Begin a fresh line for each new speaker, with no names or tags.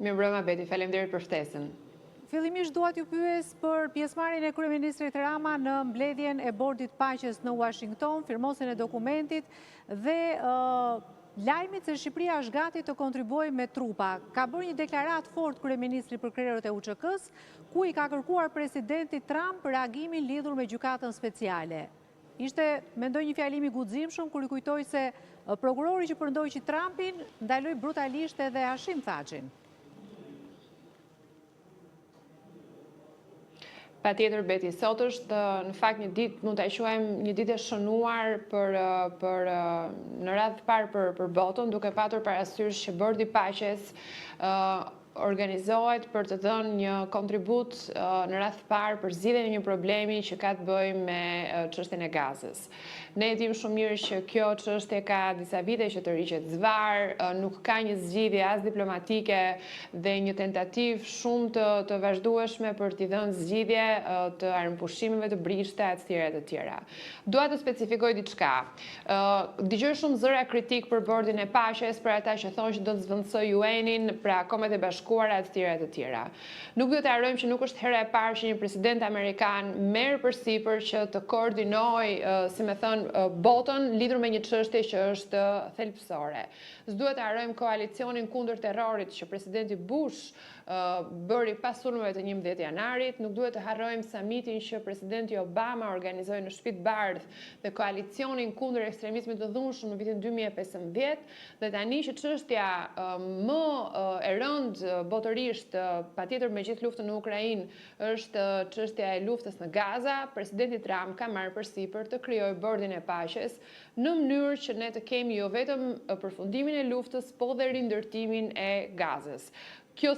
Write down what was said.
Mirëmbrëma Beti, faleminderit për ftesën.
Fillimisht dua t'ju pyes për pjesëmarrjen e kryeministrit Rama në mbledhjen e Bordit Paqes në Washington, firmosjen e dokumentit dhe lajmit se Shqipëria është gati të kontribuojë me trupa. Ka bërë një deklaratë fort kryeministri për krerët e UÇK-s, ku i ka kërkuar presidentit Trump reagimin lidhur me gjykatën speciale. Ishte, mendoj, një fjalim i guximshëm kur i kujtoi se prokurori që përndoqi Trumpin ndaloi brutalisht edhe Hashim Thaqin.
Patjetër Beti, sot është në fakt një ditë, mund ta quajmë një ditë e shënuar në radhë të parë për botën, duke patur parasysh që Bordi Paqes organizohet për të dhënë një kontribut në radhë të parë për zgjidhjen e një problemi që ka të bëjë me çështjen e Gazës. Ne e dimë shumë mirë që kjo çështje ka disa vite që të riqet zvar, nuk ka një zgjidhje as diplomatike dhe një tentativë shumë të vazhdueshme për t'i dhënë zgjidhje të armëpushimeve të brishta etj. Dua të specifikoj diçka. Dëgjoj shumë zëra kritik për Bordin e Paqes, për ata që thonë që do të zvendësojë UN-in, pra Kombet e Bashkuara etj. Nuk duhet të harrojmë që nuk është hera e parë që një president amerikan merr përsipër që të koordinojë, si më thon, botën lidhur me një çështje që është thelbësore. S'duhet të harrojmë koalicionin kundër terrorit që presidenti Bush bëri pas sulmeve të 11 janarit, nuk duhet të harrojmë samitin që presidenti Obama organizoi në Shtëpitë e Bardhë dhe koalicionin kundër ekstremizmit të dhunshëm në vitin 2015, dhe tani që çështja më e rëndë botërisht, patjetër me gjithë luftën në Ukrainë, është çështja e luftës në Gaza, presidenti Trump ka marrë përsipër të krijojë Bordin e Paqes në mënyrë që ne të kemi jo vetëm përfundimin e luftës, po dhe rindërtimin e Gazës. Kjo